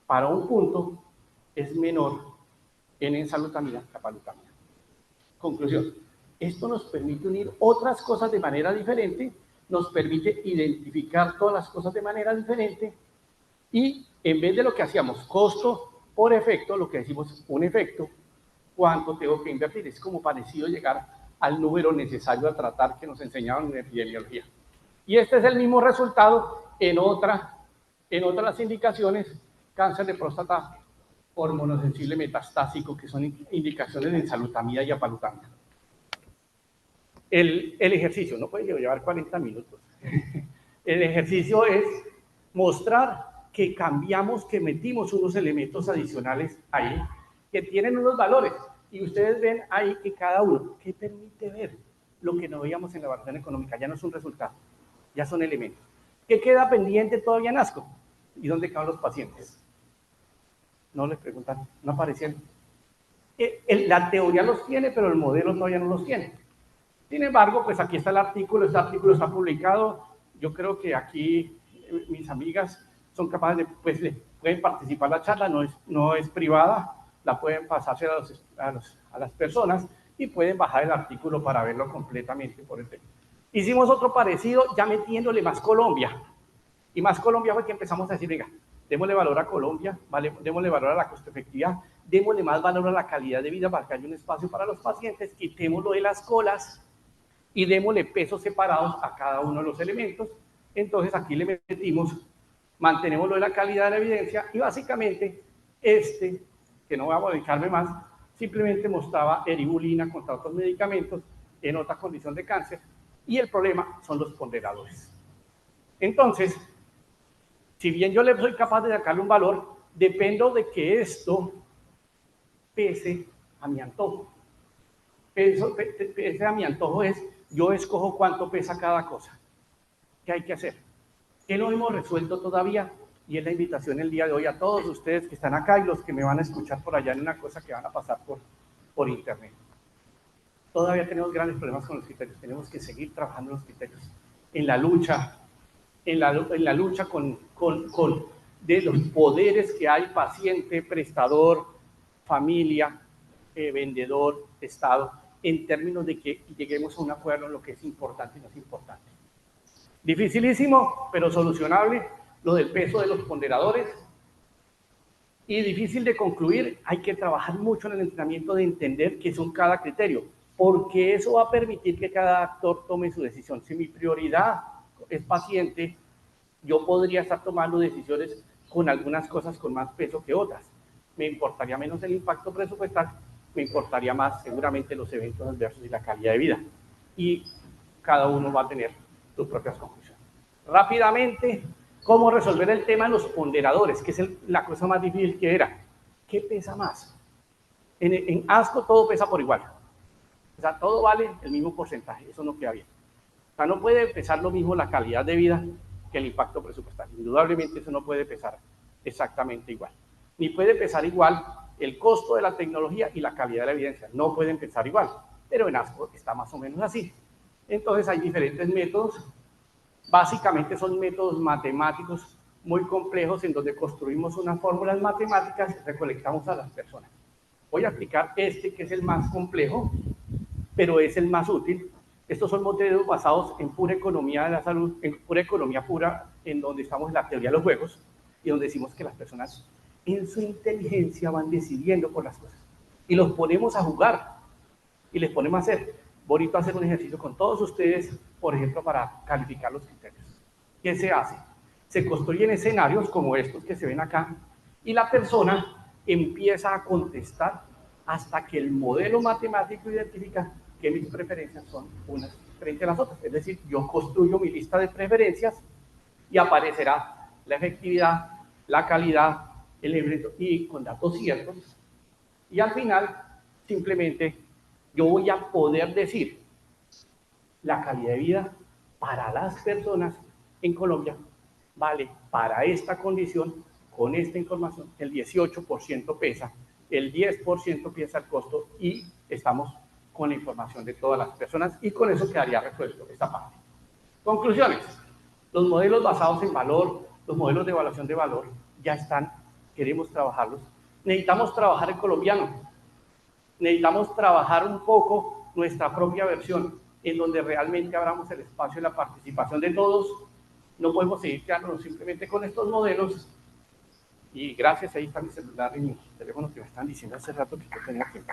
para un punto es menor en enzalutamida que apalutamida. Conclusión, esto nos permite unir otras cosas de manera diferente, nos permite identificar todas las cosas de manera diferente y en vez de lo que hacíamos costo por efecto, lo que decimos un efecto, ¿cuánto tengo que invertir? Es como parecido llegar al número necesario a tratar que nos enseñaban en epidemiología. Y este es el mismo resultado en otras indicaciones, cáncer de próstata hormonosensible metastásico, que son indicaciones de enzalutamida y apalutamida. El ejercicio, no puede llevar 40 minutos. El ejercicio es mostrar que cambiamos, que metimos unos elementos adicionales ahí, que tienen unos valores. Y ustedes ven ahí que cada uno, ¿qué permite ver? Lo que no veíamos en la evaluación económica, ya no es un resultado, ya son elementos. ¿Qué queda pendiente todavía en ASCO? ¿Y dónde quedan los pacientes? No les preguntan, no aparecían. La teoría los tiene, pero el modelo todavía no los tiene. Sin embargo, pues aquí está el artículo, este artículo está publicado. Yo creo que aquí mis amigas son capaces de, pues, pueden participar en la charla, no es privada, la pueden pasarse a las personas y pueden bajar el artículo para verlo completamente por el tema. Hicimos otro parecido ya metiéndole más Colombia. Y más Colombia fue que empezamos a decir, venga, démosle valor a Colombia, ¿vale? Démosle valor a la costo efectividad, démosle más valor a la calidad de vida para que haya un espacio para los pacientes, quitémoslo de las colas y démosle pesos separados a cada uno de los elementos. Entonces aquí le metimos, mantenemos lo de la calidad de la evidencia y básicamente que no voy a modificarme más, simplemente mostraba eribulina contra otros medicamentos en otra condición de cáncer y el problema son los ponderadores. Entonces, si bien yo le soy capaz de sacarle un valor, dependo de que esto pese a mi antojo. Pese a mi antojo es, yo escojo cuánto pesa cada cosa. ¿Qué hay que hacer? ¿Qué no hemos resuelto todavía? Y es la invitación el día de hoy a todos ustedes que están acá y los que me van a escuchar por allá en una cosa que van a pasar por internet. Todavía tenemos grandes problemas con los criterios. Tenemos que seguir trabajando los criterios. En la lucha, de los poderes que hay, paciente, prestador, familia, vendedor, Estado, en términos de que lleguemos a un acuerdo en lo que es importante y no es importante. Dificilísimo, pero solucionable, lo del peso de los ponderadores. Y difícil de concluir, hay que trabajar mucho en el entrenamiento de entender qué son cada criterio, porque eso va a permitir que cada actor tome su decisión. Si mi prioridad es paciente, Yo podría estar tomando decisiones con algunas cosas con más peso que otras. Me importaría menos el impacto presupuestal, me importaría más seguramente los eventos adversos y la calidad de vida. Y cada uno va a tener sus propias conclusiones. Rápidamente, ¿cómo resolver el tema de los ponderadores? Que es la cosa más difícil que era. ¿Qué pesa más? En ASCO todo pesa por igual. O sea, todo vale el mismo porcentaje, eso no queda bien. O sea, no puede pesar lo mismo la calidad de vida que el impacto presupuestal. Indudablemente eso no puede pesar exactamente igual. Ni puede pesar igual el costo de la tecnología y la calidad de la evidencia. No pueden pesar igual, pero en ASCO está más o menos así. Entonces hay diferentes métodos. Básicamente son métodos matemáticos muy complejos en donde construimos unas fórmulas matemáticas y recolectamos a las personas. Voy a explicar este que es el más complejo, pero es el más útil. Estos son modelos basados en pura economía de la salud, en pura economía pura, en donde estamos en la teoría de los juegos y donde decimos que las personas en su inteligencia van decidiendo por las cosas. Y los ponemos a jugar y les ponemos a hacer. Bonito hacer un ejercicio con todos ustedes, por ejemplo, para calificar los criterios. ¿Qué se hace? Se construyen escenarios como estos que se ven acá y la persona empieza a contestar hasta que el modelo matemático identifica que mis preferencias son unas frente a las otras. Es decir, yo construyo mi lista de preferencias y aparecerá la efectividad, la calidad, el elemento y con datos ciertos. Y al final, simplemente, yo voy a poder decir la calidad de vida para las personas en Colombia vale para esta condición, con esta información, el 18% pesa, el 10% pesa el costo y estamos con la información de todas las personas y con eso quedaría resuelto esta parte. Conclusiones. Los modelos basados en valor, los modelos de evaluación de valor ya están, queremos trabajarlos. Necesitamos trabajar el colombiano, necesitamos trabajar un poco nuestra propia versión en donde realmente abramos el espacio y la participación de todos. No podemos seguir quedándonos simplemente con estos modelos. Y gracias, ahí está mi celular y mi teléfono que me están diciendo hace rato que yo tenía tiempo.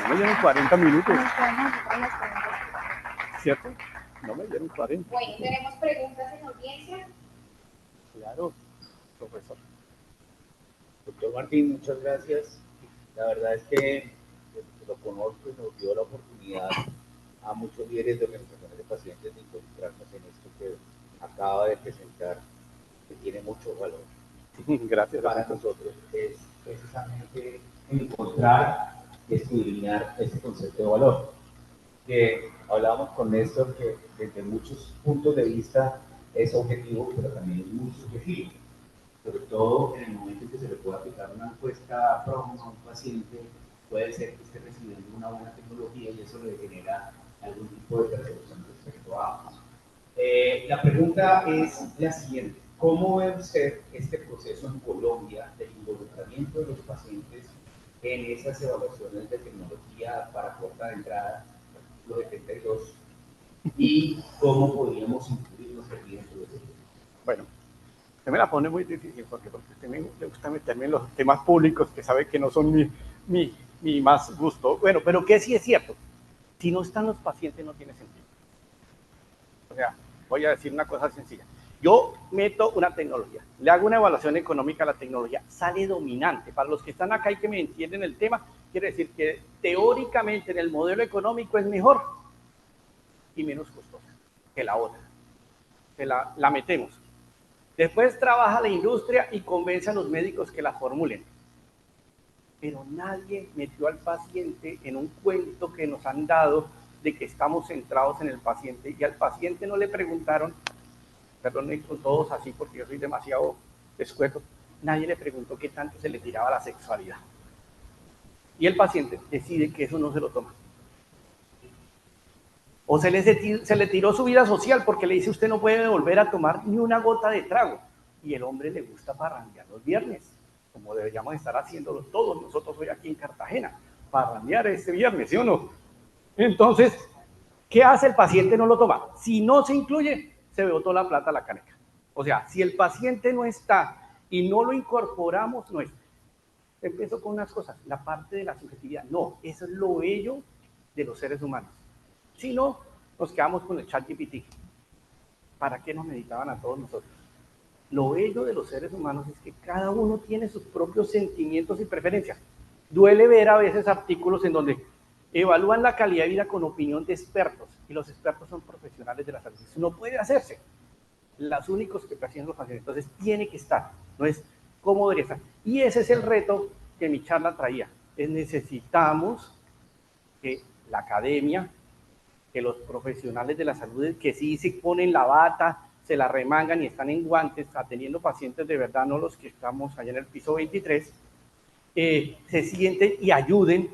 No me dieron 40 minutos. ¿Cierto? No me dieron 40. Bueno, ¿tenemos preguntas en audiencia? Claro, profesor. Doctor Martín, muchas gracias. La verdad es que lo conozco y nos dio la oportunidad a muchos líderes de organizaciones de pacientes de involucrarnos en esto que acaba de presentar, que tiene mucho valor. Gracias. Para nosotros es precisamente encontrar y escudriñar ese concepto de valor. Que hablábamos con Néstor que desde muchos puntos de vista es objetivo, pero también es muy subjetivo. Sobre todo en el momento en que se le puede aplicar una encuesta PROM a un paciente, puede ser que esté recibiendo una buena tecnología y eso le genera algún tipo de percepción respecto a. La pregunta es la siguiente. ¿Cómo ve usted este proceso en Colombia del involucramiento de los pacientes en esas evaluaciones de tecnología para puerta de entrada, los 72, y cómo podríamos incluir los servicios de eso? Bueno, usted me la pone muy difícil porque a usted me gusta meterme en los temas públicos que sabe que no son mi más gusto. Bueno, pero que sí es cierto. Si no están los pacientes no tiene sentido. O sea, voy a decir una cosa sencilla. Yo meto una tecnología, le hago una evaluación económica a la tecnología, sale dominante. Para los que están acá y que me entienden el tema, quiere decir que teóricamente en el modelo económico es mejor y menos costosa que la otra. La metemos. Después trabaja la industria y convence a los médicos que la formulen. Pero nadie metió al paciente en un cuento que nos han dado de que estamos centrados en el paciente y al paciente no le preguntaron, perdón, con todos así porque yo soy demasiado escueto, nadie le preguntó qué tanto se le tiraba la sexualidad. Y el paciente decide que eso no se lo toma. O se le tiró su vida social porque le dice usted no puede volver a tomar ni una gota de trago. Y el hombre le gusta parrandear los viernes, como deberíamos estar haciéndolo todos nosotros hoy aquí en Cartagena, parrandear este viernes, ¿sí o no? Entonces, ¿qué hace el paciente? No lo toma. Si no se incluye, se botó la plata a la caneca. O sea, si el paciente no está y no lo incorporamos, no es. Empiezo con unas cosas, la parte de la subjetividad. No, eso es lo bello de los seres humanos. Si no, nos quedamos con el ChatGPT. ¿para qué nos necesitaban a todos nosotros? Lo bello de los seres humanos es que cada uno tiene sus propios sentimientos y preferencias. Duele ver a veces artículos en donde evalúan la calidad de vida con opinión de expertos, y los expertos son profesionales de la salud. Eso no puede hacerse. Los únicos que persiguen los pacientes. Entonces tiene que estar, no es cómo debería estar. Y ese es el reto que mi charla traía. Necesitamos que la academia, que los profesionales de la salud, que sí se ponen la bata, se la remangan y están en guantes atendiendo pacientes de verdad, no los que estamos allá en el piso 23, se sienten y ayuden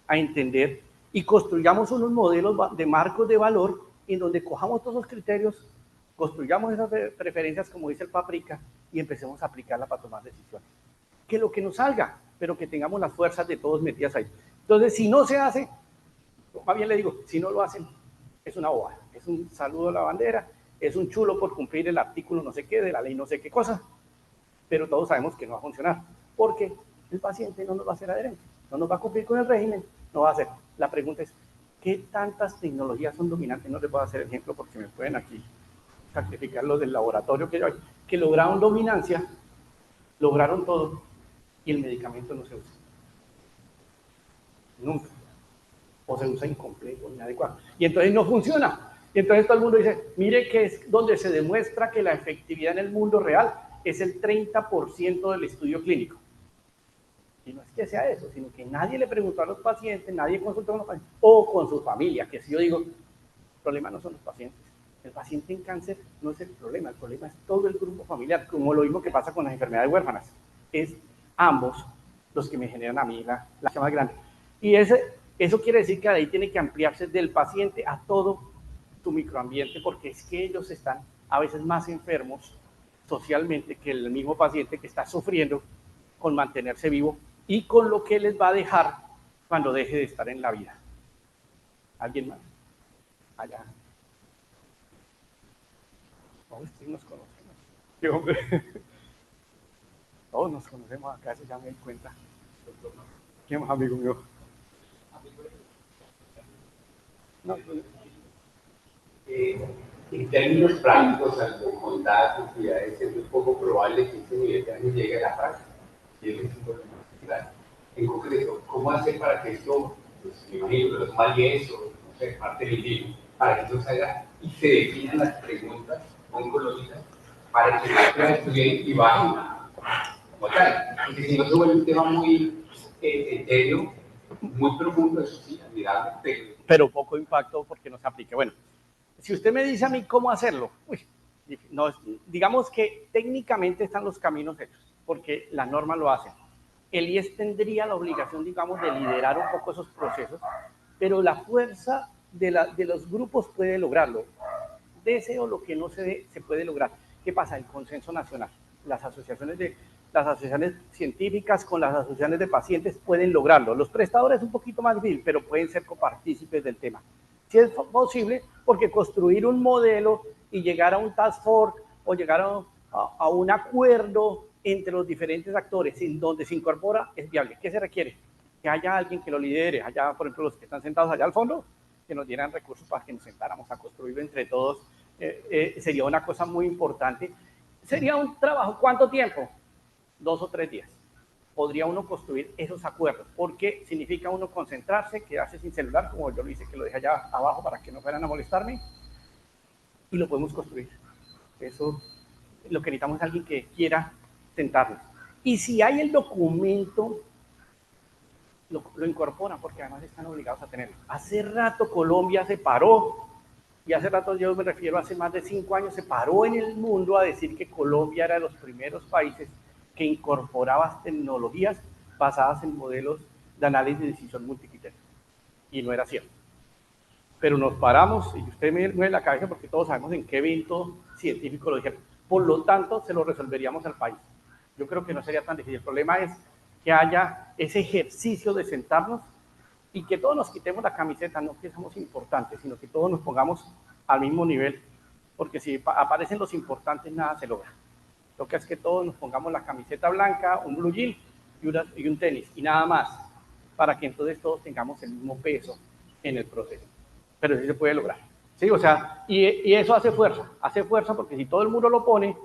a entender y construyamos unos modelos de marcos de valor en donde cojamos todos los criterios, construyamos esas preferencias, como dice el Paprika, y empecemos a aplicarla para tomar decisiones. Que lo que nos salga, pero que tengamos las fuerzas de todos metidas ahí. Entonces, si no se hace, más bien le digo, si no lo hacen, es una bobada, es un saludo a la bandera, es un chulo por cumplir el artículo no sé qué, de la ley no sé qué cosa, pero todos sabemos que no va a funcionar, porque el paciente no nos va a ser adherente, no nos va a cumplir con el régimen, no va a hacer. La pregunta es, ¿qué tantas tecnologías son dominantes? No les voy a hacer ejemplo porque me pueden aquí sacrificar los del laboratorio que lograron dominancia, lograron todo, y el medicamento no se usa. Nunca. O se usa incompleto, inadecuado. Y entonces no funciona. Y entonces todo el mundo dice, mire que es donde se demuestra que la efectividad en el mundo real es el 30% del estudio clínico. Y no es que sea eso, sino que nadie le preguntó a los pacientes, nadie consultó con los pacientes, o con su familia, que si yo digo, el problema no son los pacientes. El paciente en cáncer no es el problema es todo el grupo familiar, como lo mismo que pasa con las enfermedades huérfanas. Es ambos los que me generan a mí la más grande. Y eso quiere decir que ahí tiene que ampliarse del paciente a todo tu microambiente, porque es que ellos están a veces más enfermos socialmente que el mismo paciente que está sufriendo con mantenerse vivo y con lo que les va a dejar cuando deje de estar en la vida. ¿Alguien más? Allá. Todos nos conocemos. ¿Qué hombre? Todos nos conocemos acá, eso ya me di cuenta. ¿Quién más, amigo mío? No. En términos prácticos, con datos y actividades, es muy poco probable que este nivel de daño llegue a la práctica. Y es en concreto, ¿cómo hacer para que esto, pues, me imagino, los más 10 o no sé, parte del libro, para que esto salga y se definan las preguntas oncológicas para que la prueba estudie y bajen como tal? Porque si no se vuelve un tema muy etéreo, muy profundo, eso sí, admirable, pero poco impacto porque no se aplique. Bueno, si usted me dice a mí cómo hacerlo, no, digamos que técnicamente están los caminos hechos, porque las normas lo hacen. El IES tendría la obligación, digamos, de liderar un poco esos procesos, pero la fuerza de los grupos puede lograrlo. Deseo lo que no se ve, se puede lograr. ¿Qué pasa? El consenso nacional. Las asociaciones científicas con las asociaciones de pacientes pueden lograrlo. Los prestadores un poquito más difícil, pero pueden ser copartícipes del tema. Si es posible, porque construir un modelo y llegar a un task force o llegar a un acuerdo entre los diferentes actores en donde se incorpora es viable. ¿Qué se requiere? Que haya alguien que lo lidere. Allá, por ejemplo, los que están sentados allá al fondo, que nos dieran recursos para que nos sentáramos a construirlo entre todos. Sería una cosa muy importante. Sería un trabajo, ¿cuánto tiempo? 2 o 3 días. Podría uno construir esos acuerdos, porque significa uno concentrarse, quedarse sin celular, como yo lo hice, que lo dejé allá abajo para que no fueran a molestarme, y lo podemos construir. Eso, lo que necesitamos es alguien que quiera sentarnos. Y si hay el documento, lo incorporan, porque además están obligados a tenerlo. Hace rato Colombia se paró, y hace rato yo me refiero, hace más de 5 años, se paró en el mundo a decir que Colombia era de los primeros países que incorporaba tecnologías basadas en modelos de análisis de decisión multicriterio. Y no era cierto. Pero nos paramos, y usted me mueve la cabeza porque todos sabemos en qué evento científico lo dijeron. Por lo tanto, se lo resolveríamos al país. Yo creo que no sería tan difícil. El problema es que haya ese ejercicio de sentarnos y que todos nos quitemos la camiseta, no que somos importantes, sino que todos nos pongamos al mismo nivel, porque si aparecen los importantes, nada se logra. Lo que es que todos nos pongamos la camiseta blanca, un blue jean y un tenis, y nada más, para que entonces todos tengamos el mismo peso en el proceso. Pero sí se puede lograr. Sí, o sea, y eso hace fuerza porque si todo el mundo lo pone,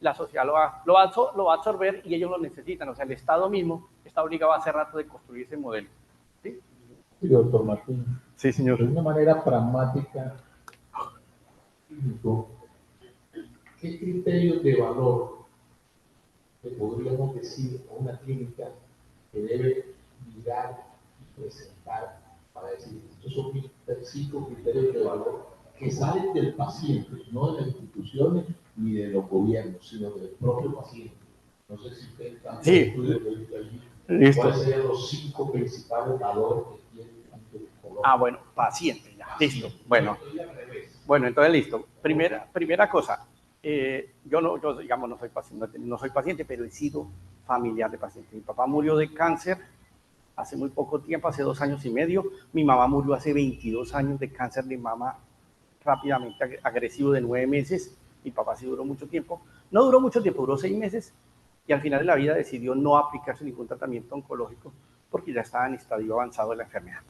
la sociedad lo va a absorber y ellos lo necesitan. O sea, el Estado mismo está obligado hace rato de construir ese modelo. ¿Sí? Sí, doctor Martín. Sí, señor. De una manera pragmática, ¿qué criterios de valor le podríamos decir a una clínica que debe mirar y presentar para decir, estos son mis 5 criterios de valor que salen del paciente, no de las instituciones ni de los gobiernos, sino del propio paciente? No sé si usted está Sí. estudio que visto allí. Listo. ¿Cuáles serían los 5 principales valores que tiene el oncólogo? Bueno, paciente, ya. Listo. Bueno, entonces listo. Primera cosa, yo digamos, no soy paciente, pero he sido familiar de paciente. Mi papá murió de cáncer hace muy poco tiempo, hace 2 años y medio. Mi mamá murió hace 22 años de cáncer de mama rápidamente agresivo de 9 meses. Mi papá sí duró mucho tiempo. No duró mucho tiempo, duró 6 meses y al final de la vida decidió no aplicarse ningún tratamiento oncológico porque ya estaba en estadio avanzado de la enfermedad.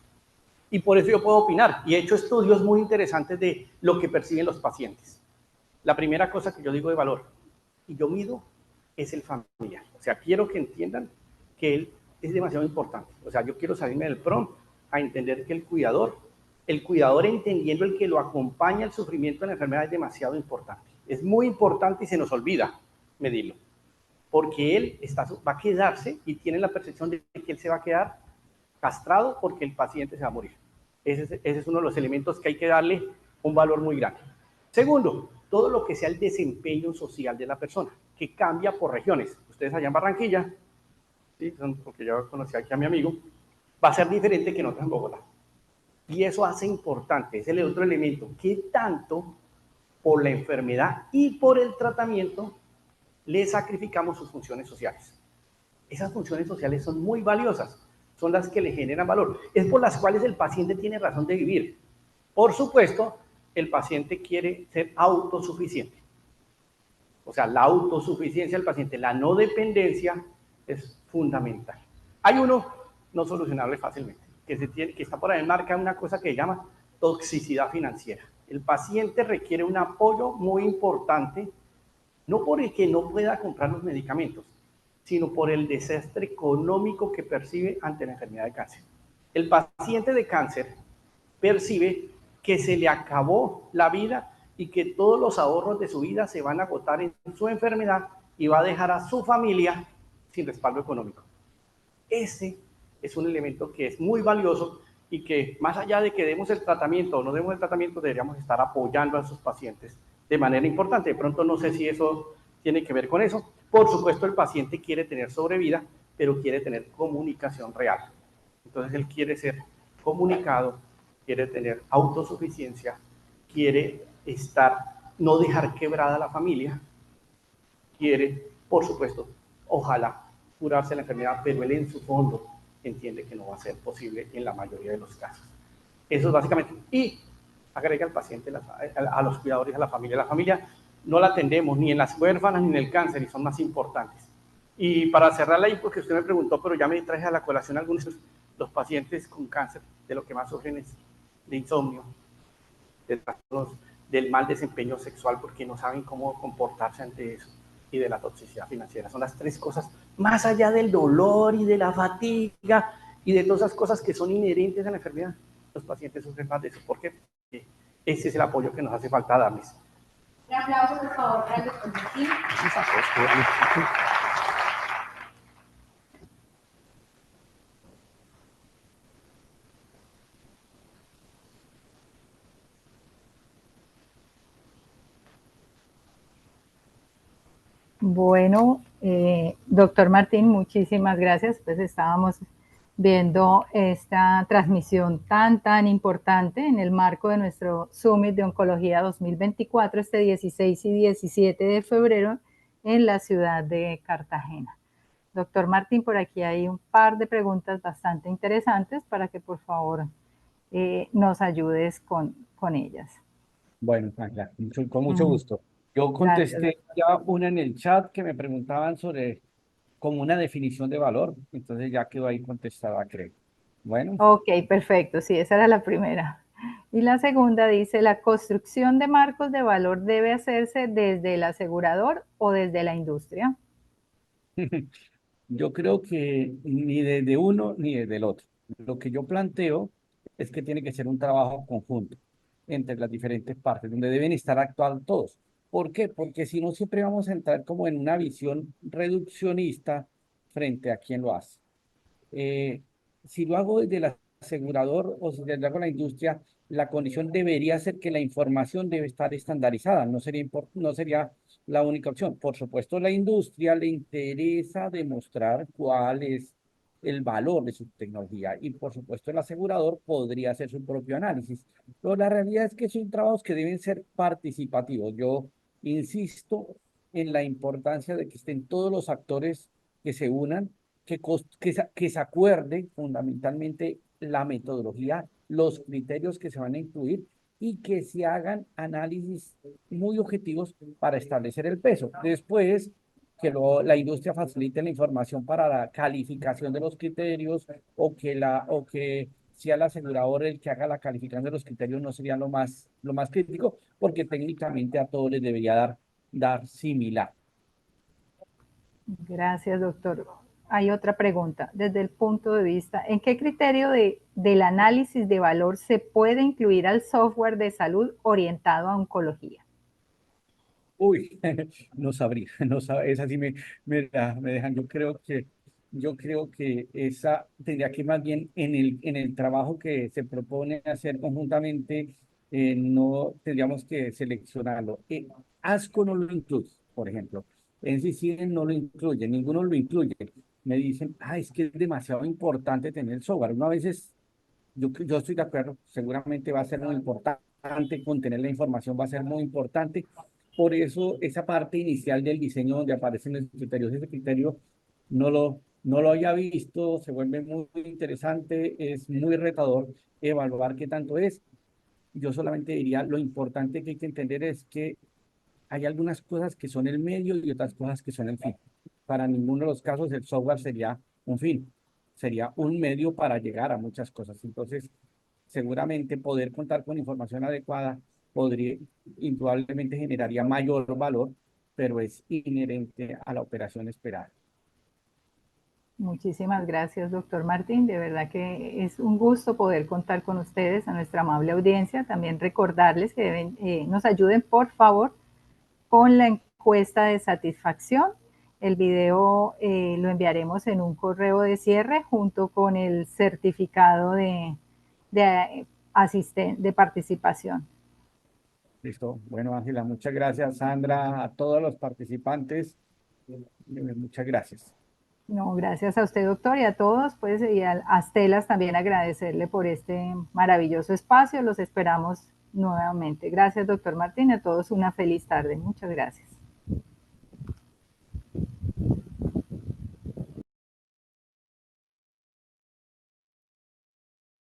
Y por eso yo puedo opinar. Y he hecho estudios muy interesantes de lo que perciben los pacientes. La primera cosa que yo digo de valor, y yo mido, es el familiar. O sea, quiero que entiendan que él es demasiado importante. O sea, yo quiero salirme del PROM a entender que el cuidador entendiendo el que lo acompaña al sufrimiento de la enfermedad es demasiado importante. Es muy importante y se nos olvida medirlo. Porque él va a quedarse y tiene la percepción de que él se va a quedar castrado porque el paciente se va a morir. Ese es uno de los elementos que hay que darle un valor muy grande. Segundo, todo lo que sea el desempeño social de la persona, que cambia por regiones. Ustedes allá en Barranquilla, ¿sí? Porque yo conocí aquí a mi amigo, va a ser diferente que en otras en Bogotá. Y eso hace importante, es el otro elemento, que tanto por la enfermedad y por el tratamiento le sacrificamos sus funciones sociales. Esas funciones sociales son muy valiosas, son las que le generan valor, es por las cuales el paciente tiene razón de vivir. Por supuesto, el paciente quiere ser autosuficiente. O sea, la autosuficiencia del paciente, la no dependencia es fundamental. Hay uno no solucionable fácilmente, que está por ahí en marca una cosa que se llama toxicidad financiera. El paciente requiere un apoyo muy importante, no por el que no pueda comprar los medicamentos, sino por el desastre económico que percibe ante la enfermedad de cáncer. El paciente de cáncer percibe que se le acabó la vida y que todos los ahorros de su vida se van a agotar en su enfermedad y va a dejar a su familia sin respaldo económico. Ese es un elemento que es muy valioso y que más allá de que demos el tratamiento o no demos el tratamiento, deberíamos estar apoyando a sus pacientes de manera importante. De pronto no sé si eso tiene que ver con eso. Por supuesto, el paciente quiere tener sobrevida, pero quiere tener comunicación real. Entonces, él quiere ser comunicado, quiere tener autosuficiencia, quiere no dejar quebrada la familia, quiere, por supuesto, ojalá curarse la enfermedad, pero él en su fondo entiende que no va a ser posible en la mayoría de los casos. Eso es básicamente. Y agrega al paciente, a los cuidadores, a la familia. La familia no la atendemos ni en las huérfanas ni en el cáncer y son más importantes. Y para cerrarla ahí, porque usted me preguntó, pero ya me traje a la colación algunos de los pacientes con cáncer, de lo que más sufren es de insomnio, del mal desempeño sexual porque no saben cómo comportarse ante eso y de la toxicidad financiera. Son las 3 cosas, más allá del dolor y de la fatiga y de todas esas cosas que son inherentes a la enfermedad. Los pacientes sufren más de eso. ¿Por qué? Porque ese es el apoyo que nos hace falta darles. Un aplauso, por favor, para el doctor Martín. Bueno, doctor Martín, muchísimas gracias. Pues estábamos viendo esta transmisión tan importante en el marco de nuestro Summit de Oncología 2024, este 16 y 17 de febrero en la ciudad de Cartagena. Doctor Martín, por aquí hay un par de preguntas bastante interesantes para que por favor nos ayudes con ellas. Bueno, Ángela, con mucho gusto. Yo contesté ya una en el chat que me preguntaban sobre como una definición de valor, entonces ya quedó ahí contestada, creo. Bueno. Ok, perfecto, sí, esa era la primera. Y la segunda dice, ¿la construcción de marcos de valor debe hacerse desde el asegurador o desde la industria? Yo creo que ni desde uno ni desde el otro. Lo que yo planteo es que tiene que ser un trabajo conjunto entre las diferentes partes, donde deben estar actuando todos. ¿Por qué? Porque si no, siempre vamos a entrar como en una visión reduccionista frente a quien lo hace. Si lo hago desde el asegurador o si lo hago en la industria, la condición debería ser que la información debe estar estandarizada, no sería la única opción. Por supuesto, la industria le interesa demostrar cuál es el valor de su tecnología y por supuesto el asegurador podría hacer su propio análisis. Pero la realidad es que son trabajos que deben ser participativos. Yo insisto en la importancia de que estén todos los actores que se unan, que se acuerde fundamentalmente la metodología, los criterios que se van a incluir y que se hagan análisis muy objetivos para establecer el peso. Después, que la industria facilite la información para la calificación de los criterios o que sea el asegurador el que haga la calificación de los criterios no sería lo más crítico, porque técnicamente a todos les debería dar similar. Gracias, doctor. Hay otra pregunta. Desde el punto de vista, ¿en qué criterio del análisis de valor se puede incluir al software de salud orientado a oncología? Uy, no sabría, esa sí me dejan. Yo creo que esa tendría que más bien en el trabajo que se propone hacer conjuntamente, no tendríamos que seleccionarlo. ASCO no lo incluye, por ejemplo. NCCN no lo incluye, ninguno lo incluye. Me dicen, es que es demasiado importante tener el software. Uno a veces, yo estoy de acuerdo, seguramente va a ser muy importante, contener la información va a ser muy importante. Por eso, esa parte inicial del diseño donde aparecen los criterios, ese criterio no lo había visto, se vuelve muy interesante, es muy retador evaluar qué tanto es. Yo solamente diría, lo importante que hay que entender es que hay algunas cosas que son el medio y otras cosas que son el fin. Para ninguno de los casos el software sería un fin, sería un medio para llegar a muchas cosas. Entonces, seguramente poder contar con información adecuada indudablemente generaría mayor valor, pero es inherente a la operación esperada. Muchísimas gracias, doctor Martín. De verdad que es un gusto poder contar con ustedes, a nuestra amable audiencia. También recordarles que nos ayuden, por favor, con la encuesta de satisfacción. El video lo enviaremos en un correo de cierre junto con el certificado de participación. Listo. Bueno, Ángela, muchas gracias. Sandra, a todos los participantes, muchas gracias. No, gracias a usted, doctor, y a todos, pues, y a Astelas también agradecerle por este maravilloso espacio. Los esperamos nuevamente. Gracias, doctor Martín, a todos una feliz tarde. Muchas gracias.